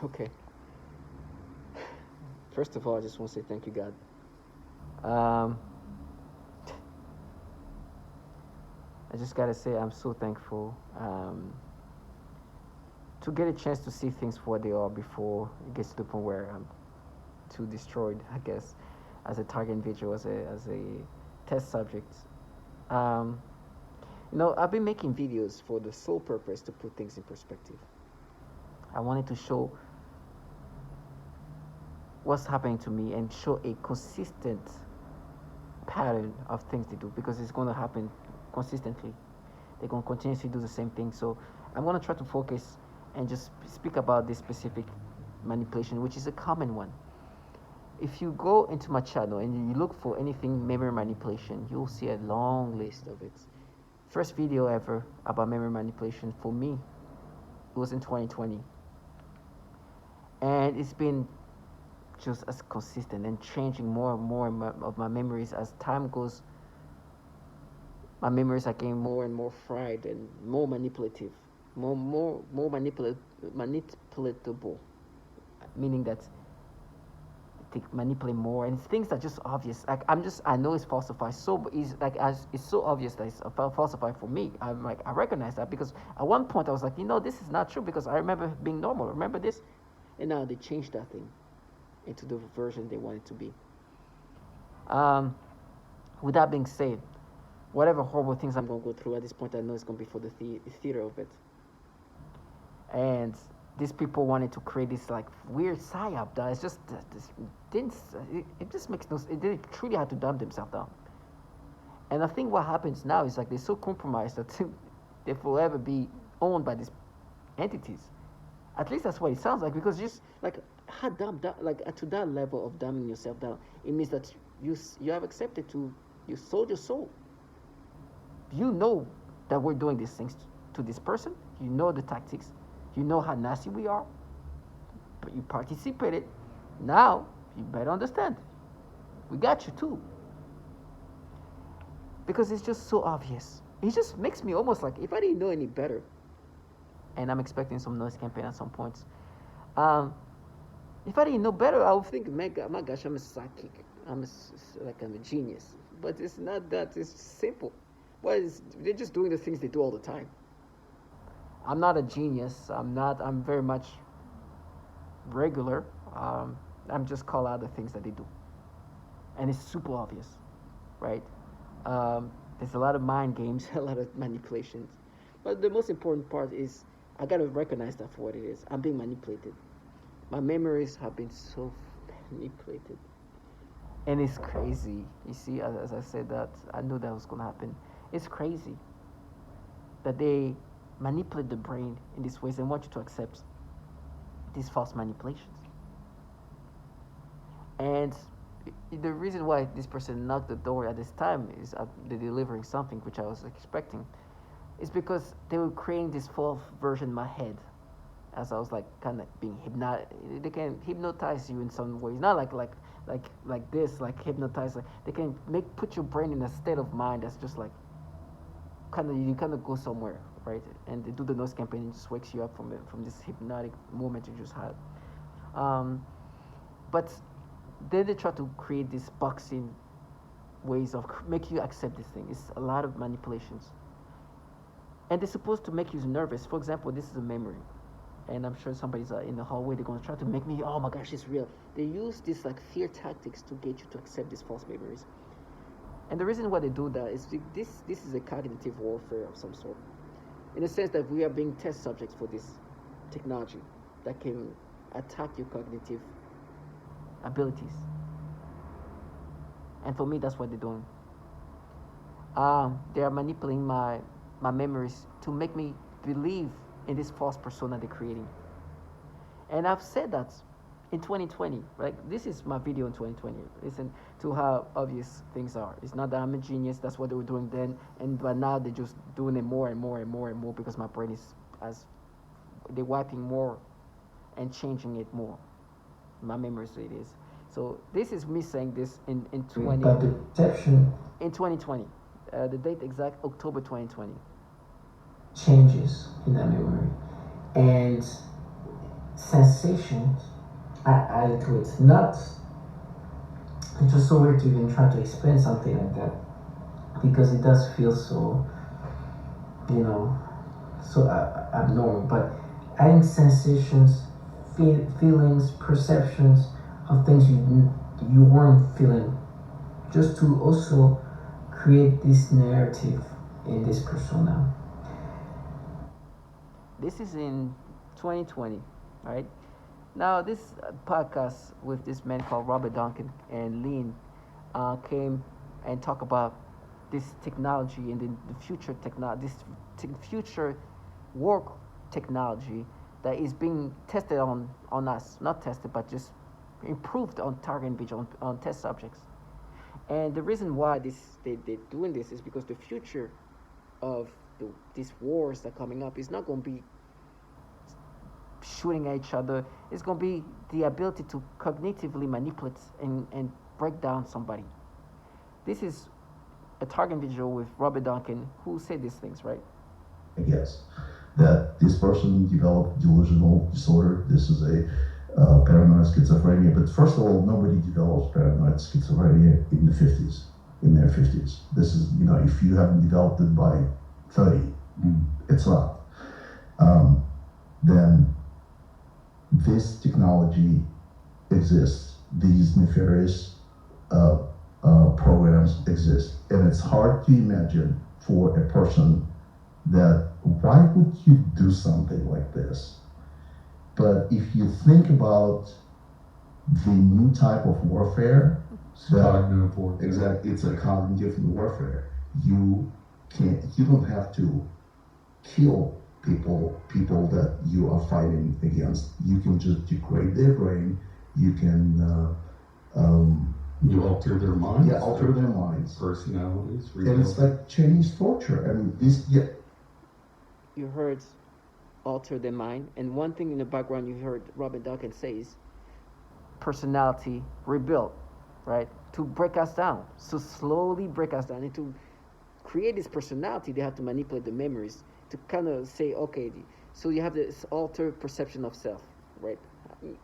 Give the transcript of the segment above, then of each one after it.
Okay. First of all, I just want to say thank you, God. Um, I just gotta say I'm so thankful to get a chance to see things for what they are before it gets to the point where I'm too destroyed, I guess, as a target individual, as a test subject. Um, I've been making videos for the sole purpose to put things in perspective. I wanted to show what's happening to me and show a consistent pattern of things they do because it's going to happen consistently. They're going to continuously do the same thing. So I'm going to try to focus and just speak about this specific manipulation, which is a common one. If you go into my channel and you look for anything memory manipulation, you'll see a long list of it. First video ever about memory manipulation for me, it was in 2020. And it's been just as consistent and changing more and more of my memories as time goes. My memories are getting more and more fried and more manipulative, more manipulatable, meaning that they manipulate more and things are just obvious. Like I know it's falsified. So it's so obvious that it's falsified for me. I'm like, I recognize that because at one point I was like, this is not true because I remember being normal. Remember this, and now they changed that thing into the version they want it to be. Um, with that being said, whatever horrible things I'm gonna go through at this point, I know it's gonna be for the theater of it. And these people wanted to create this like weird psyop that it's just this didn't it just makes no. They truly had to dumb themselves down. And I think what happens now is like they're so compromised that they will ever be owned by these entities. At least that's what it sounds like because just like how dumb that like to that level of dumbing yourself down, it means that you have accepted you sold your soul. You know that we're doing these things to this person. You know the tactics. You know how nasty we are. But you participated. Now you better understand. We got you too. Because it's just so obvious. It just makes me almost like if I didn't know any better, and I'm expecting some noise campaign at some points. If I didn't know better, I would think, my gosh, I'm a psychic. I'm a genius. But it's not that. It's simple. Well, they're just doing the things they do all the time. I'm not a genius. I'm not. I'm very much regular. I'm just call out the things that they do, and it's super obvious, right? There's a lot of mind games, a lot of manipulations, but the most important part is I gotta recognize that for what it is. I'm being manipulated. My memories have been so manipulated, and it's crazy. You see, as I said that, I knew that was gonna happen. It's crazy that they manipulate the brain in these ways and want you to accept these false manipulations. And the reason why this person knocked the door at this time is they're delivering something which I was expecting. Is because they were creating this false version in my head as I was like kind of being hypnotized. They can hypnotize you in some ways, not like this, like hypnotize. Like they can put your brain in a state of mind that's just like you kind of go somewhere, right? And they do the noise campaign and just wakes you up from this hypnotic moment you just had. But then they try to create these boxing ways of making you accept this thing. It's a lot of manipulations, and they're supposed to make you nervous. For example, this is a memory, and I'm sure somebody's in the hallway. They're gonna try to make me, oh my gosh, it's real. They use these like fear tactics to get you to accept these false memories. And the reason why they do that is this is a cognitive warfare of some sort, in the sense that we are being test subjects for this technology that can attack your cognitive abilities. And for me, that's what they're doing. They are manipulating my memories to make me believe in this false persona they're creating. And I've said that in 2020, right? This is my video in 2020. Listen to how obvious things are. It's not that I'm a genius. That's what they were doing then, but now they're just doing it more and more and more and more because my brain is as they're wiping more and changing it more. My memory, so it is. So this is me saying this in 20 in 2020. The date exact October 2020. Changes in that memory. And sensations added to it. Not, it's just so weird to even try to explain something like that because it does feel so, you know, so abnormal. But adding sensations, feelings, perceptions of things you weren't feeling, just to also create this narrative in this persona. This is in 2020, right? Now, this podcast with this man called Robert Duncan and Lean came and talk about this technology and the future technology, this future work technology that is being tested on us, not tested, but just improved on target individual on test subjects. And the reason why they're doing this is because the future of these wars that are coming up is not going to be shooting at each other. It's going to be the ability to cognitively manipulate and break down somebody. This is a target individual with Robert Duncan who said these things, right? Yes, that this person developed delusional disorder. This is a paranoid schizophrenia. But first of all, nobody develops paranoid schizophrenia in the 50s, in their 50s. This is, if you haven't developed it by 30, it's not. Then this technology exists. These nefarious programs exist. And it's hard to imagine for a person that why would you do something like this? But if you think about the new type of warfare, cognitive warfare. Exactly, it's a cognitive warfare. You don't have to kill people that you are fighting against. You can just degrade their brain. You can you alter their minds. Yeah, alter their minds, personalities. And it's like Chinese torture. I mean, you heard alter their mind, and one thing in the background you heard Robert Duncan say is personality rebuilt, right? To break us down, to slowly break us down, and to create this personality, they have to manipulate the memories to kind of say, okay, so you have this altered perception of self, right?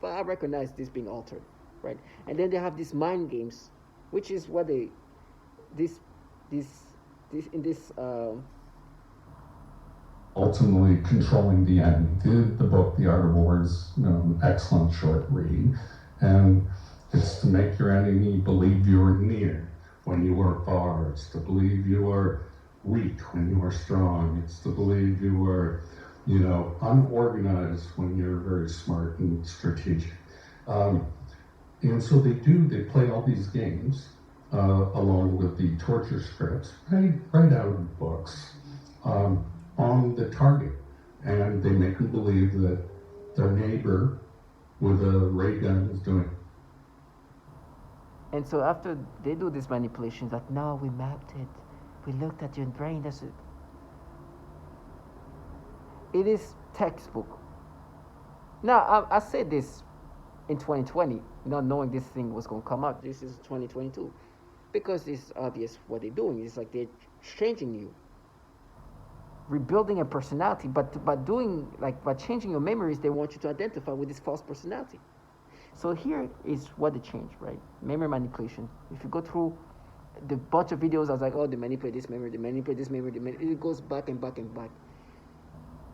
But I recognize this being altered, right? And then they have these mind games, which is what they, this in this. Ultimately controlling the enemy. The book, The Art of War, is excellent short read, and it's to make your enemy believe you are near when you are far. It's to believe you are weak when you are strong. It's to believe you are, unorganized when you're very smart and strategic. And so they play all these games along with the torture scripts right out of books. On the target, and they make them believe that their neighbor with a ray gun is doing. And so after they do these manipulations, like, no, we mapped it, we looked at your brain. That's it. It is textbook. Now I said this in 2020, not knowing this thing was going to come out. This is 2022, because it's obvious what they're doing. It's like they're changing you, rebuilding a personality, but by changing your memories, they want you to identify with this false personality. So here is what they change, right? Memory manipulation. If you go through the bunch of videos, I was like, oh, they manipulate this memory, it goes back and back and back.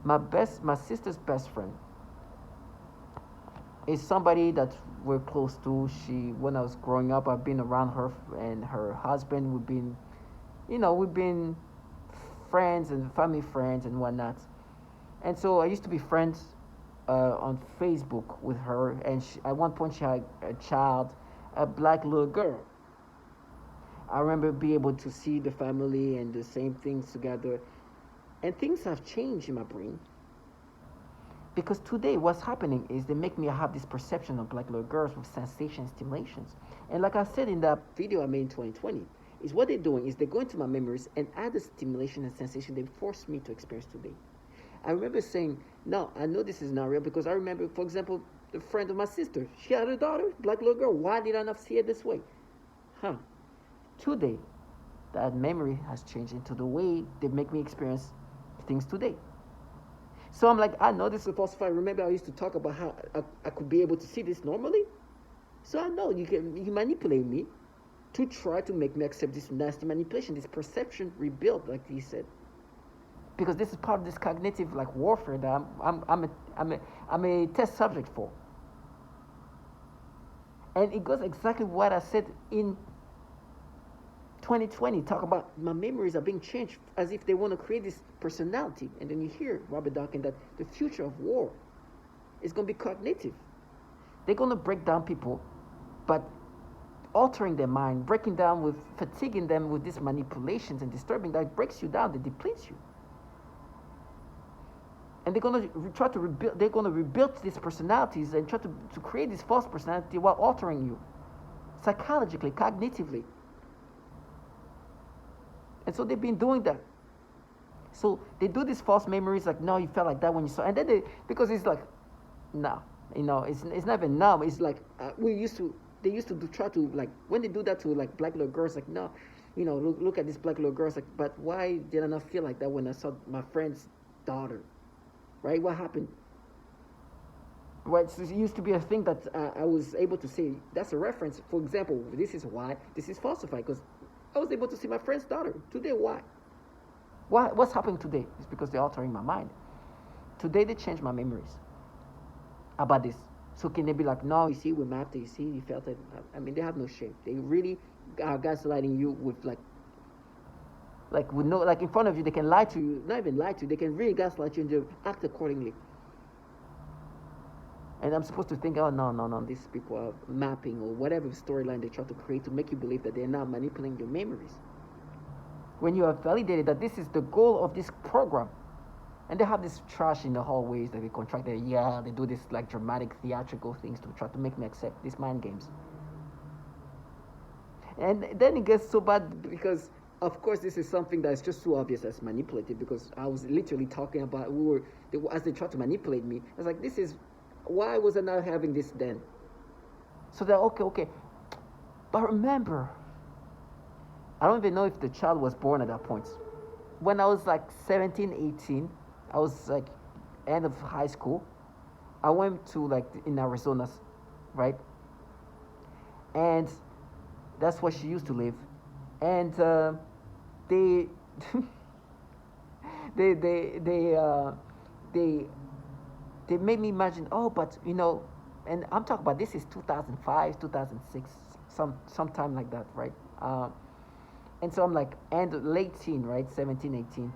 My sister's best friend is somebody that we're close to. When I was growing up, I've been around her and her husband. We've been friends and family friends and whatnot. And so I used to be friends on Facebook with her, and at one point she had a child, a black little girl. I remember being able to see the family and the same things together, and things have changed in my brain. Because today what's happening is they make me have this perception of black little girls with sensation stimulations. And like I said in that video I made in 2020, is what they're doing is they're going to my memories and add the stimulation and sensation they forced me to experience today. I remember saying, no, I know this is not real, because I remember, for example, a friend of my sister, she had a daughter, black little girl. Why did I not see it this way? Today, that memory has changed into the way they make me experience things today. So I'm like, I know this is falsified. Remember, I used to talk about how I could be able to see this normally. So I know you manipulate me to try to make me accept this nasty manipulation, this perception rebuilt, like he said. Because this is part of this cognitive like warfare that I'm a test subject for. And it goes exactly what I said in 2020. Talk about my memories are being changed as if they want to create this personality. And then you hear Robert Dawkins that the future of war is going to be cognitive. They're going to break down people, but altering their mind, breaking down with, fatiguing them with these manipulations and disturbing that breaks you down, that depletes you. And they're going to try to rebuild, they're going to rebuild these personalities and try to create this false personality while altering you psychologically, cognitively. And so they've been doing that. So they do these false memories like, no, you felt like that when you saw, and then because it's like, no, it's not even numb. It's like, they used to try to, like, when they do that to like black little girls, like, no, look at this black little girls, like, but why did I not feel like that when I saw my friend's daughter? Right? What happened? Right? So it used to be a thing that I was able to say, that's a reference. For example, this is why this is falsified, because I was able to see my friend's daughter. Today, why? What's happening today? It's because they're altering my mind. Today, they changed my memories about this. So can they be like, no, you see, we mapped it, you see, you felt it. I mean, they have no shame. They really are gaslighting you with with no, like in front of you, they can lie to you, not even lie to you, they can really gaslight you and just act accordingly. And I'm supposed to think, oh, no, these people are mapping or whatever storyline they try to create to make you believe that they're not manipulating your memories. When you have validated that this is the goal of this program, and they have this trash in the hallways that they contract, they do this like dramatic theatrical things to try to make me accept these mind games. And then it gets so bad because, of course, this is something that's just so obvious as manipulative, because I was literally talking about, as they tried to manipulate me, I was like, this is, why was I not having this then? So they're okay. But remember, I don't even know if the child was born at that point. When I was like 17, 18, I was like end of high school. I went to like in Arizona, right? And that's where she used to live. And they made me imagine, but and I'm talking about this is 2005, 2006, sometime like that, right? And so I'm like, late teen, right? 17, 18.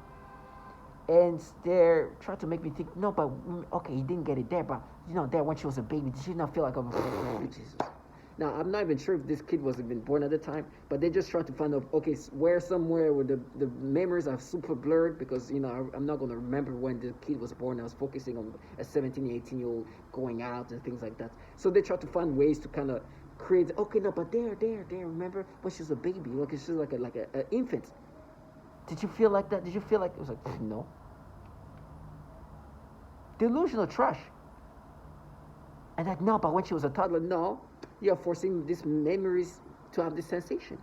And they're trying to make me think, no, but okay, you didn't get it there, but there when she was a baby, did she not feel like a Jesus? Now, I'm not even sure if this kid was even born at the time, but they just try to find out, okay, somewhere where the memories are super blurred, because, I'm not going to remember when the kid was born. I was focusing on a 17, 18-year-old going out and things like that. So they try to find ways to kind of create, okay, no, but there, remember when she was a baby, like she's like an infant. Did you feel like that? Did you feel like, it was like, no. Delusional trash. And like, no, but when she was a toddler, no. You're forcing these memories to have this sensation.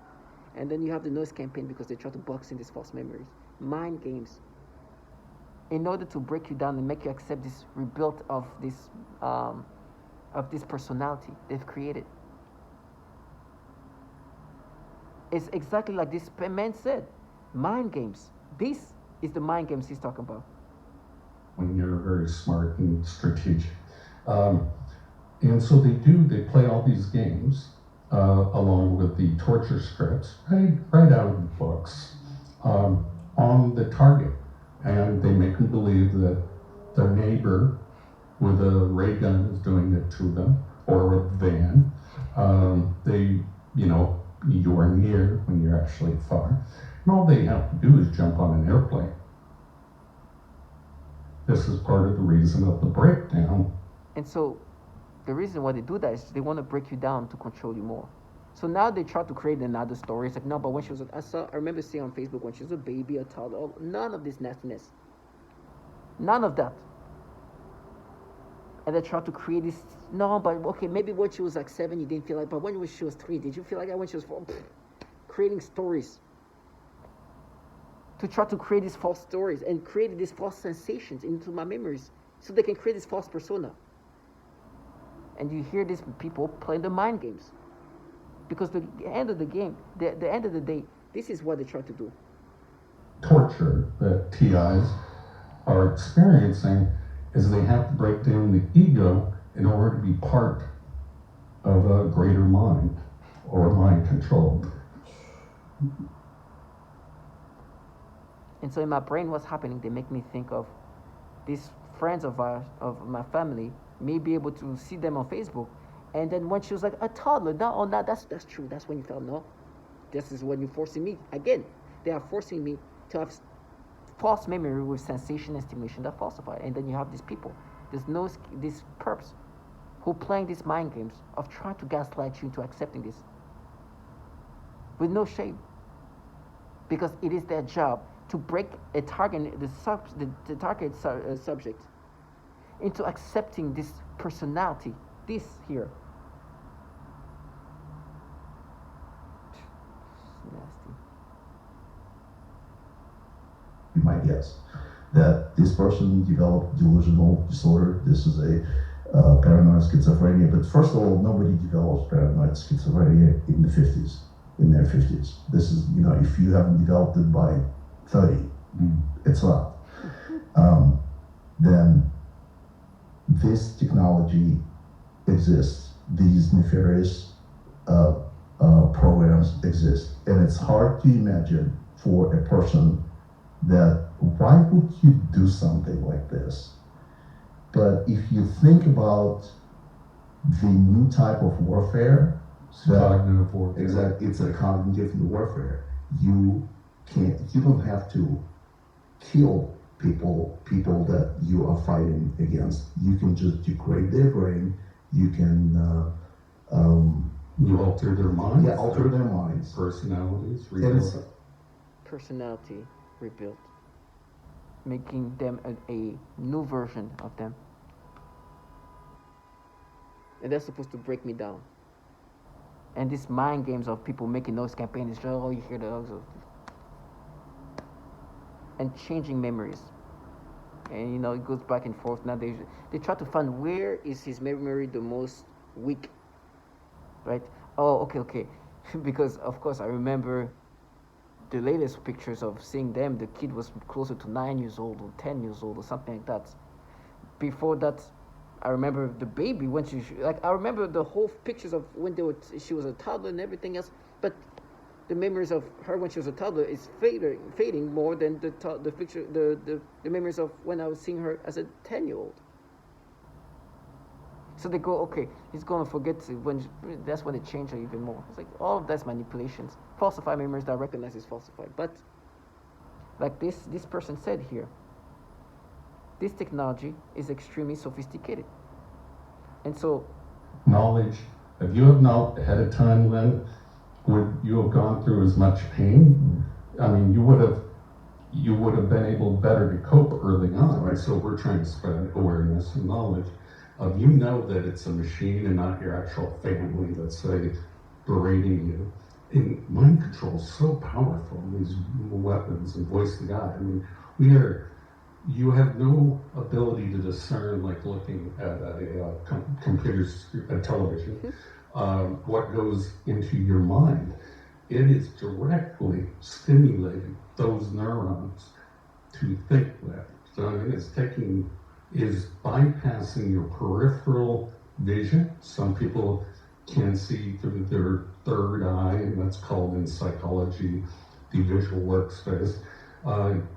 And then you have the noise campaign because they try to box in these false memories. Mind games. In order to break you down and make you accept this rebuilt of this personality they've created. It's exactly like this man said. Mind games. This is the mind games he's talking about. When you're very smart and strategic. And so they play all these games along with the torture scripts, right out of the books, on the target. And they make them believe that their neighbor with a ray gun is doing it to them, or a van. You are near when you're actually far. And all they have to do is jump on an airplane. This is part of the reason of the breakdown. And so the reason why they do that is they want to break you down to control you more. So now they try to create another story. It's like, no, but when she was, I remember seeing on Facebook when she was a baby, a toddler, none of this nastiness. None of that. And they try to create this, no, but okay, maybe when she was like 7, you didn't feel like, but when she was 3, did you feel like that when she was 4? Creating stories to try to create these false stories and create these false sensations into my memories so they can create this false persona. And you hear these people playing the mind games. Because the end of the game, the end of the day, this is what they try to do. Torture that TIs are experiencing is they have to break down the ego in order to be part of a greater mind or mind control. And so in my brain, what's happening? They make me think of these friends of my family, may be able to see them on Facebook. And then when she was like a toddler, that's true. That's when you felt, no, this is when you're forcing me. Again, they are forcing me to have false memory with sensation and stimulation that falsify. And then you have these people, these perps, who playing these mind games of trying to gaslight you into accepting this with no shame. Because it is their job to break a target, the target subject, into accepting this personality, this here. It's nasty. You might guess that this person developed delusional disorder. This is a paranoid schizophrenia. But first of all, nobody develops paranoid schizophrenia in the 50s, in their 50s. This is, if you haven't developed it by 30, it's not. Then this technology exists. These nefarious programs exist. And it's hard to imagine for a person that why would you do something like this? But if you think about the new type of warfare, Cognitive warfare. Exactly, it's a cognitive warfare. You don't have to kill people that you are fighting against. You can just degrade their brain. You can you alter their minds. Yeah, alter their minds. Personalities. Personality rebuilt, making them a new version of them. And that's supposed to break me down. And these mind games of people making those campaigns, oh, you hear those, and changing memories. And it goes back and forth. Now they try to find where is his memory the most weak, right? Oh, okay. Because of course I remember the latest pictures of seeing them. The kid was closer to 9 years old or 10 years old or something like that. Before that, I remember the baby when I remember the whole pictures of when she was a toddler and everything else. But the memories of her when she was a toddler is fading more than the picture, the memories of when I was seeing her as a 10-year-old. So they go, okay, he's gonna forget that's when they change her even more. It's like all of that's manipulations, falsify memories that recognize is falsified. But like this person said here, this technology is extremely sophisticated, and so knowledge. If you have not had a time when would you have gone through as much pain? I mean, you would have been able better to cope early on. Right? So we're trying to spread awareness and knowledge of that it's a machine and not your actual family that's berating you. And mind control is so powerful. These weapons and voice to God. I mean, you have no ability to discern, like looking at a television, what goes into your mind. It is directly stimulating those neurons to think that. So is bypassing your peripheral vision. Some people can see through their third eye, and that's called in psychology the visual workspace.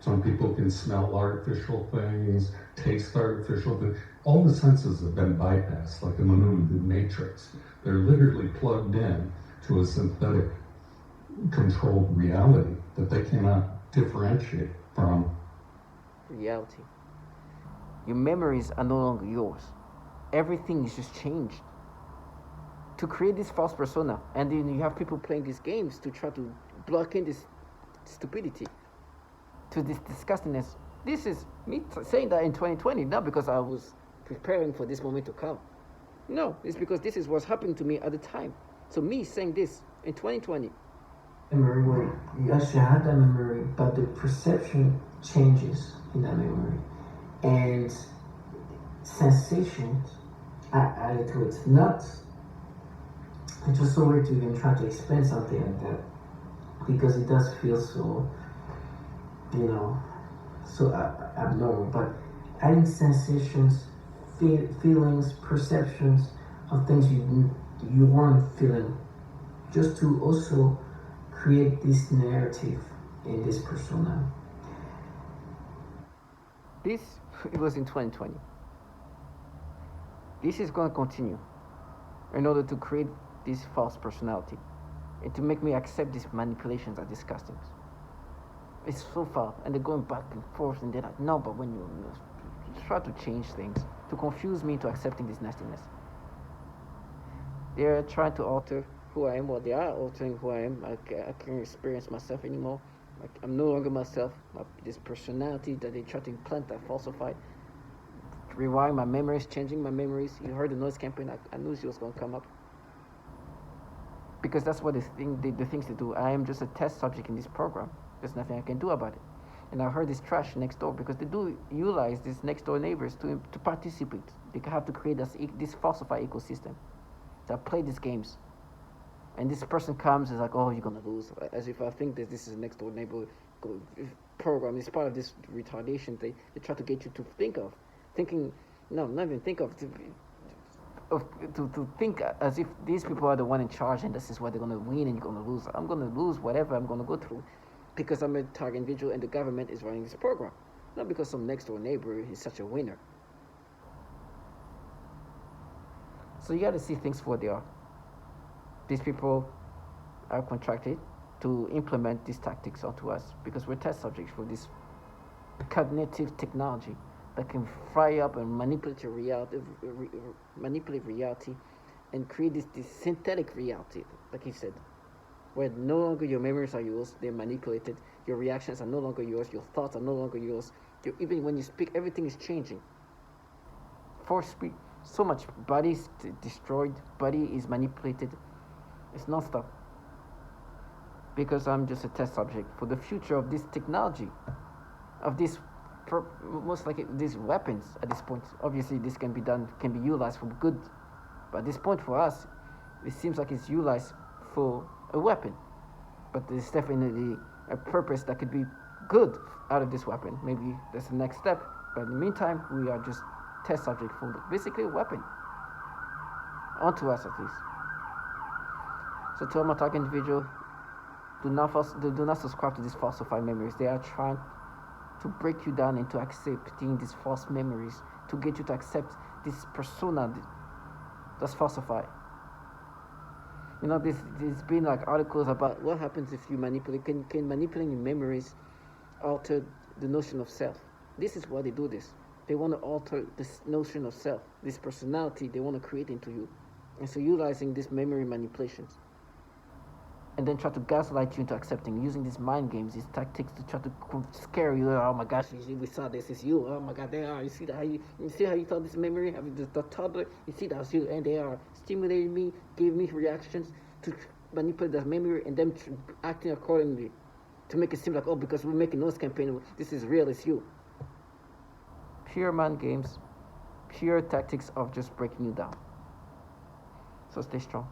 Some people can smell artificial things, taste artificial things. All the senses have been bypassed, like in the movie The Matrix. They're literally plugged in to a synthetic controlled reality that they cannot differentiate from reality. Your memories are no longer yours. Everything is just changed to create this false persona. And then you have people playing these games to try to block in this stupidity, to this disgustingness. This is me saying that in 2020, not because I was preparing for this moment to come. No, it's because this is what's happening to me at the time. So me saying this in 2020, memory where you actually have that memory, but the perception changes in that memory, and sensations are added to it. Not, it's just so weird to even try to explain something like that because it does feel so, you know, so abnormal. But adding sensations, feelings, perceptions of things you weren't feeling, just to also create this narrative in this persona. This it was in 2020. This is going to continue in order to create this false personality and to make me accept these manipulations are disgusting. It's so far, and they're going back and forth, and they're like, no, but when you try to change things, to confuse me into accepting this nastiness. They're trying to alter who I am, or they are altering who I am. I can't experience myself anymore. I'm no longer myself. This personality that they try to implant, that falsified, rewind my memories, changing my memories. You heard the noise campaign. I knew she was going to come up. Because that's what the things they do. I am just a test subject in this program. There's nothing I can do about it. And I heard this trash next door because they do utilize these next door neighbors to participate. They have to create this falsified ecosystem that play these games. And this person comes and is like, oh, you're going to lose. As if I think that this is a next door neighbor program. It's part of this retardation they try to get you to think of. Thinking, no, not even think of. To think as if these people are the one in charge and this is what they're going to win and you're going to lose. I'm going to lose whatever I'm going to go through because I'm a target individual and the government is running this program. Not because some next door neighbor is such a winner. So you got to see things for what they are. These people are contracted to implement these tactics onto us because we're test subjects for this cognitive technology that can fry up and manipulate reality and create this synthetic reality, like he said, where no longer your memories are yours, they're manipulated, your reactions are no longer yours, your thoughts are no longer yours, even when you speak, everything is changing. For speak, so much body is destroyed, body is manipulated, it's non-stop. Because I'm just a test subject for the future of this technology, of this most likely these weapons at this point. Obviously this can be utilized for good, but at this point for us it seems like it's utilized for a weapon, but there's definitely a purpose that could be good out of this weapon. Maybe that's the next step, but in the meantime we are just test subject for basically a weapon onto us at least. So to my target individual, do not subscribe to these falsified memories. They are trying to break you down into accepting these false memories, to get you to accept this persona that's falsified. You know, there's been like articles about what happens if you manipulate. Can manipulating memories alter the notion of self? This is why they do this. They want to alter this notion of self, this personality they want to create into you, and so utilizing these memory manipulations. And then try to gaslight you into accepting, using these mind games, these tactics to try to scare you. Oh my gosh, we saw this, it's you. Oh my God, they are. You see that? You see how you thought this memory? I mean, the toddler. You see that's you, and they are stimulating me, giving me reactions to manipulate that memory, and them acting accordingly to make it seem like, oh, because we're making noise campaign, this is real, it's you. Pure mind games, pure tactics of just breaking you down. So stay strong.